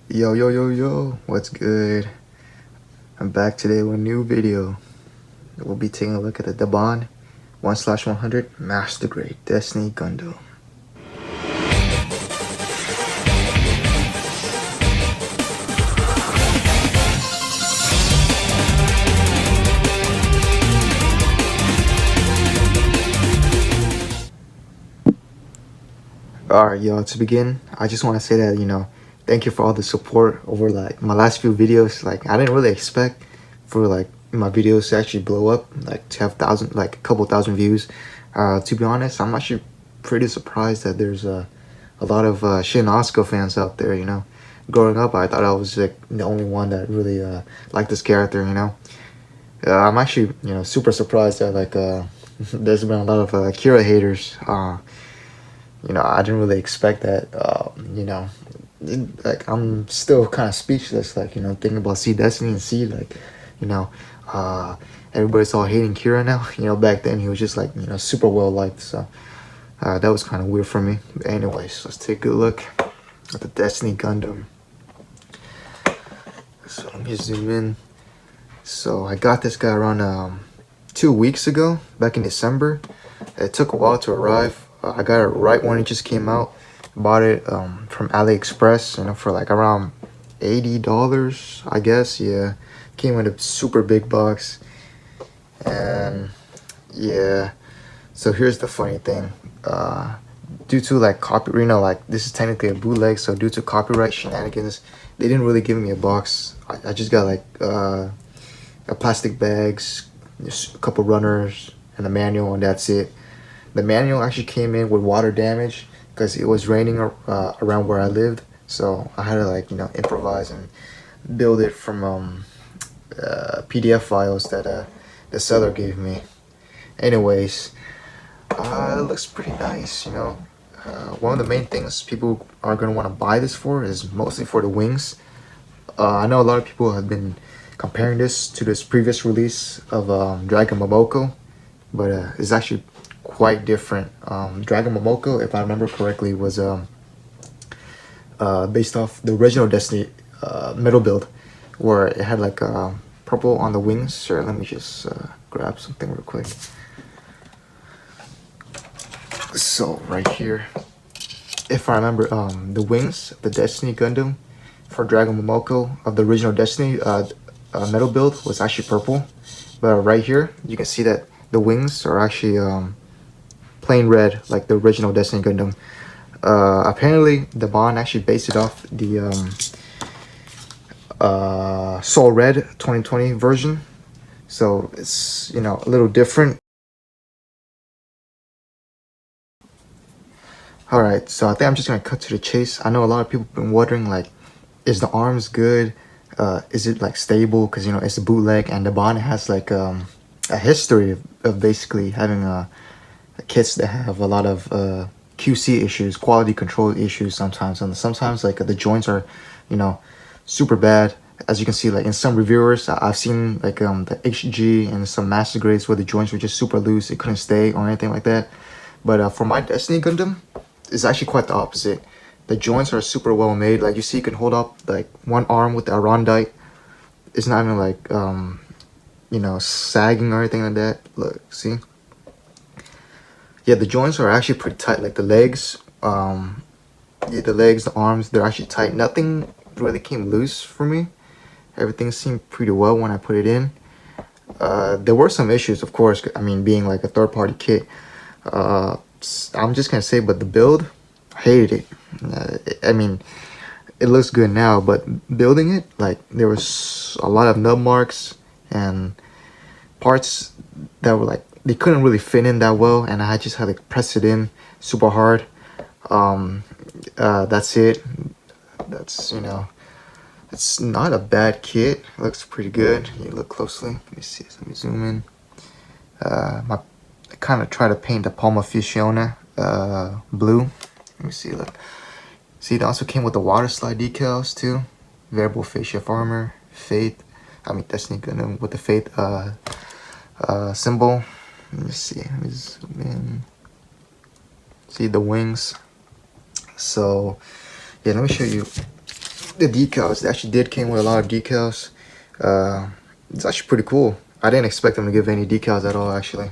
Yo, yo, yo, yo, what's good? I'm back today with a new video. We'll be taking a look at the Daban 1/100 Master Grade Destiny Gundam. Alright, y'all, to begin, I just want to say that, thank you for all the support over like my last few videos. Like, I didn't really expect for like my videos to actually blow up, like to have a couple thousand views. To be honest, I'm actually pretty surprised that there's a lot of Shin Asuka fans out there, Growing up, I thought I was like the only one that really liked this character. I'm actually, super surprised that like there's been a lot of Kira haters. I didn't really expect that. Like I'm still kind of speechless. Like thinking about See Destiny and see like, you know, uh, everybody's all hating Kira now. Back then he was just like super well liked. So that was kind of weird for me. But anyways, let's take a look at the Destiny Gundam. So let me zoom in. So I got this guy around 2 weeks ago, back in December. It took a while to arrive. I got it right when it just came out. Bought it from AliExpress, for like around $80, I guess. Yeah, came in a super big box, and yeah. So here's the funny thing. Due to like copyright, like this is technically a bootleg, so due to copyright shenanigans, they didn't really give me a box. I just got like a plastic bags, just a couple runners, and a manual, and that's it. The manual actually came in with water damage because it was raining around where I lived, so I had to like improvise and build it from PDF files that the seller gave me. Anyways, it looks pretty nice. One of the main things people are gonna want to buy this for is mostly for the wings. I know a lot of people have been comparing this to this previous release of Dragon Momoko, but it's actually quite different. Dragon Momoko, if I remember correctly, was based off the original Destiny metal build, where it had like purple on the wings. Sure, let me just grab something real quick. So right here, if I remember, the wings, the Destiny Gundam for Dragon Momoko of the original Destiny metal build was actually purple, but right here you can see that the wings are actually plain red, like the original Destiny Gundam. Apparently, the Bond actually based it off the Soul Red 2020 version, so it's a little different. Alright, so I think I'm just gonna cut to the chase. I know a lot of people have been wondering, like, is the arms good? Is it like stable? Because it's a bootleg, and the Bond has like a history of basically having kits that have a lot of QC issues, quality control issues sometimes, and sometimes like the joints are, super bad. As you can see, like in some reviewers, I've seen like the HG and some master grades where the joints were just super loose, it couldn't stay or anything like that. But for my Destiny Gundam, it's actually quite the opposite. The joints are super well made. Like you see, you can hold up like one arm with the Arondite. It's not even like sagging or anything like that. Look, see? Yeah, the joints are actually pretty tight. Like the legs, yeah, the legs, the arms, they're actually tight. Nothing really came loose for me. Everything seemed pretty well when I put it in. There were some issues, of course. I mean, being like a third-party kit. I'm just gonna say, but the build, I hated it. I mean, it looks good now, but building it, like there was a lot of nub marks and parts that were like they couldn't really fit in that well, and I just had to press it in super hard. That's it. That's it's not a bad kit. It looks pretty good. You look closely. Let me see. Let me zoom in. I kind of try to paint the Palma Fusiona blue. Let me see. Look. See, it also came with the water slide decals too. Variable phase shift armor, Fate. I mean Destiny Gundam with the Fate symbol. Let me see. Let me zoom in. See the wings. So yeah, let me show you the decals. They actually did came with a lot of decals. It's actually pretty cool. I didn't expect them to give any decals at all, actually.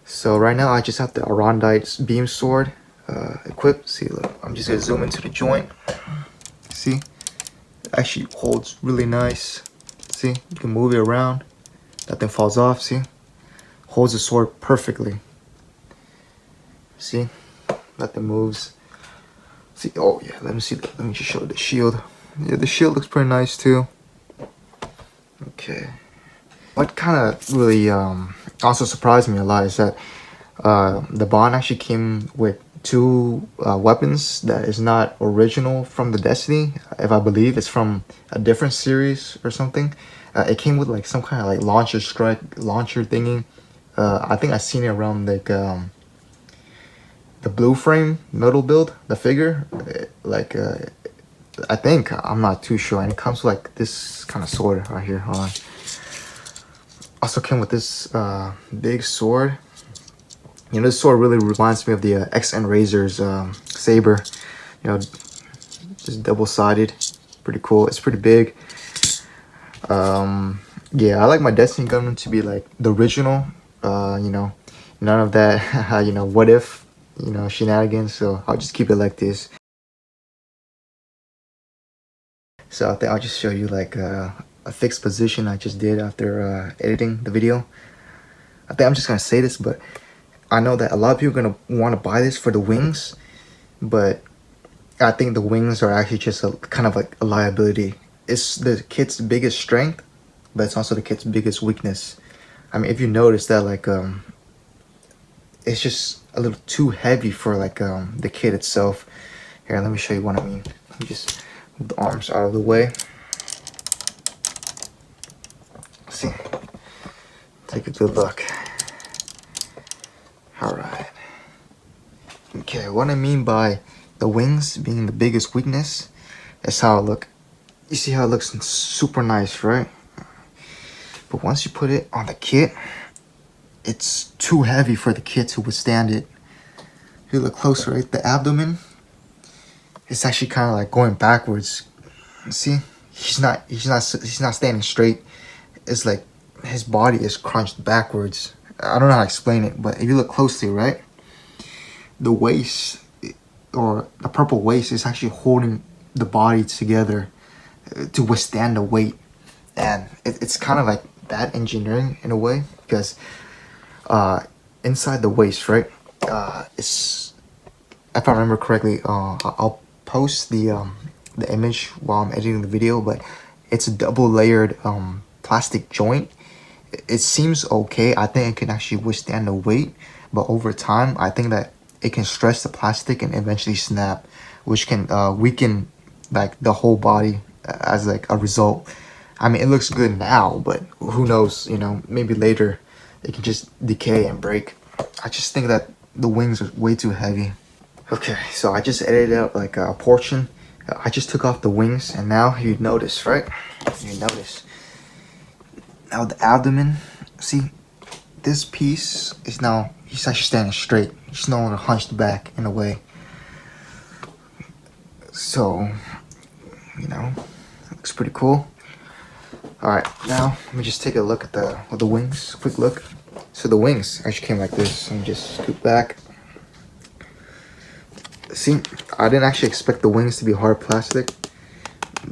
So right now I just have the Arondite's beam sword equipped. See, look, I'm just gonna zoom into the joint. See, it actually holds really nice. See, you can move it around. Nothing falls off. See, holds the sword perfectly. See, nothing moves. See, oh yeah, let me see. Let me just show the shield. Yeah, the shield looks pretty nice too. Okay. What kind of really also surprised me a lot is that the Daban actually came with two weapons that is not original from the Destiny. If I believe it's from a different series or something. It came with like some kind of like launcher thingy. I think I seen it around like the blue frame metal build, the figure. Like I think, I'm not too sure, and it comes with like this kind of sword right here. Hold on. Also came with this big sword. You know, this sword really reminds me of the XN Razor's saber. You know, just double-sided. Pretty cool. It's pretty big. Yeah, I like my Destiny Gundam to be like the original. You know, none of that, you know, what if, you know, shenanigans. So I'll just keep it like this. So I think I'll just show you like a fixed position I just did after editing the video. I think I'm just gonna say this, but I know that a lot of people are gonna want to buy this for the wings, but I think the wings are actually just a kind of like a liability. It's the kit's biggest strength, but it's also the kit's biggest weakness. I mean, if you notice that, like, it's just a little too heavy for like the kit itself. Here, let me show you what I mean. Let me just move the arms out of the way. See, take a good look. All right. Okay, what I mean by the wings being the biggest weakness is how it look. You see how it looks super nice, right? But once you put it on the kit, it's too heavy for the kit to withstand it. If you look closer, right, the abdomen, it's actually kind of like going backwards. See, he's not standing straight. It's like his body is crunched backwards. I don't know how to explain it, but if you look closely, right, the waist, or the purple waist, is actually holding the body together to withstand the weight. And it's kind of like bad engineering in a way, because inside the waist, right, it's, if I remember correctly, I'll post the image while I'm editing the video, but it's a double layered plastic joint. It seems okay. I think it can actually withstand the weight, but over time I think that it can stress the plastic and eventually snap, which can weaken like the whole body as like a result. I mean, it looks good now, but who knows, you know, maybe later it can just decay and break. I just think that the wings are way too heavy. Okay, so I just edited out like a portion. I just took off the wings, and now you notice, right? You notice. Now the abdomen, see, this piece is now, he's actually standing straight. He's no longer hunched back in a way. So, you know, looks pretty cool. Alright, now let me just take a look at the wings. Quick look. So the wings actually came like this. Let me just scoot back. See, I didn't actually expect the wings to be hard plastic.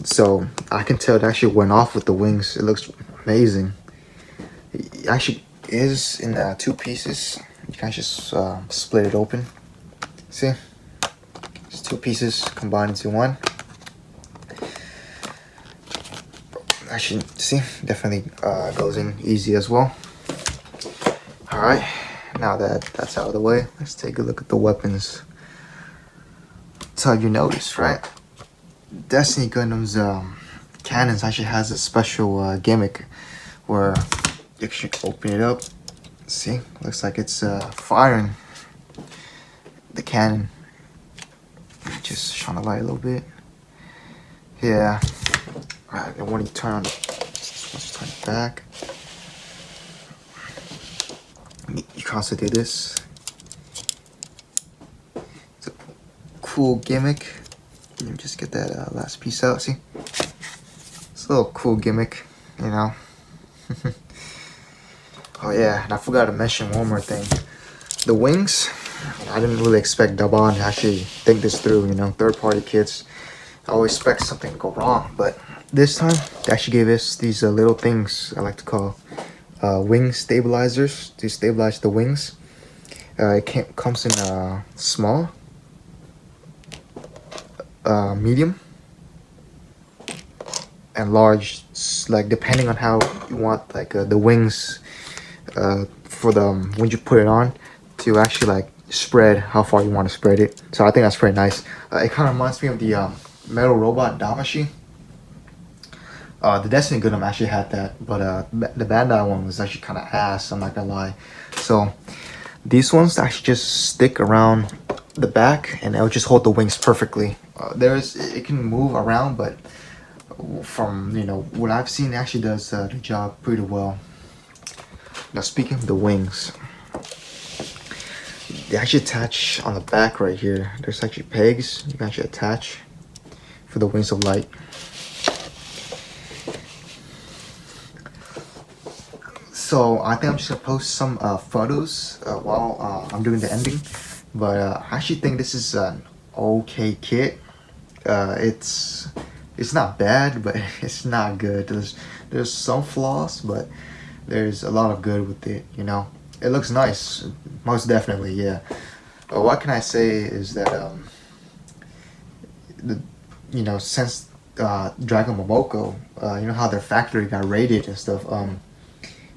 So I can tell it actually went off with the wings. It looks amazing. It actually is in two pieces. You can just split it open. See? It's two pieces combined into one. Actually, see, definitely goes in easy as well. Alright, now that that's out of the way, let's take a look at the weapons. So you notice, right? Destiny Gundam's cannons actually has a special gimmick where you can open it up. See, looks like it's firing the cannon. Just shine the light a little bit. Yeah. Alright, and when you turn on, let's turn it back. You can also do this. It's a cool gimmick. You Let me just get that last piece out. See, it's a little cool gimmick, you know. Oh yeah, and I forgot to mention one more thing. The wings, I didn't really expect Daban to actually think this through, you know, third-party kits. I always expect something to go wrong, but this time they actually gave us these little things I like to call wing stabilizers to stabilize the wings. Comes in small, medium, and large, like depending on how you want like the wings for the when you put it on to actually like spread how far you want to spread it. So I think that's pretty nice. It kind of reminds me of the metal robot Damashi. The Destiny Gundam actually had that, but the Bandai one was actually kind of ass, I'm not gonna lie. So these ones actually just stick around the back and it'll just hold the wings perfectly. It can move around, but from what I've seen, it actually does the job pretty well. Now speaking of the wings, they actually attach on the back right here. There's actually pegs you can actually attach for the wings of light. So I think I'm just gonna post some photos while I'm doing the ending. But I actually think this is an okay kit. It's not bad, but it's not good. There's some flaws, but there's a lot of good with it. You know, it looks nice, most definitely, yeah. But what can I say is that since Dragon Momoko, you know how their factory got raided and stuff.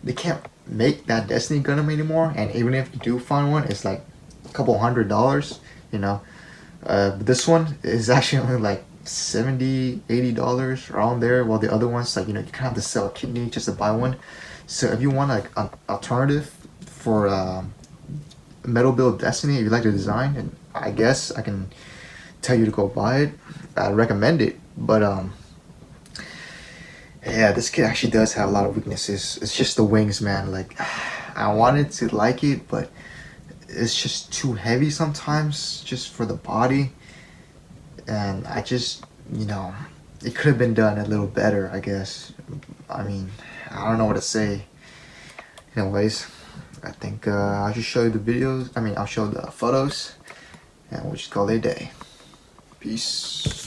They can't make that Destiny Gundam anymore, and even if you do find one, it's like a couple $100, you know. But this one is actually only like $70-$80 around there, while the other ones, like, you kind of have to sell a kidney just to buy one. So if you want like an alternative for Metal Build Destiny, if you like the design, and I guess I can tell you to go buy it. I recommend it, but yeah, this kit actually does have a lot of weaknesses. It's just the wings, man. Like, I wanted to like it, but it's just too heavy sometimes, just for the body. And I just, it could have been done a little better, I guess. I mean, I don't know what to say. Anyways, I think I'll just show you the videos. I'll show the photos, and we'll just call it a day. Peace.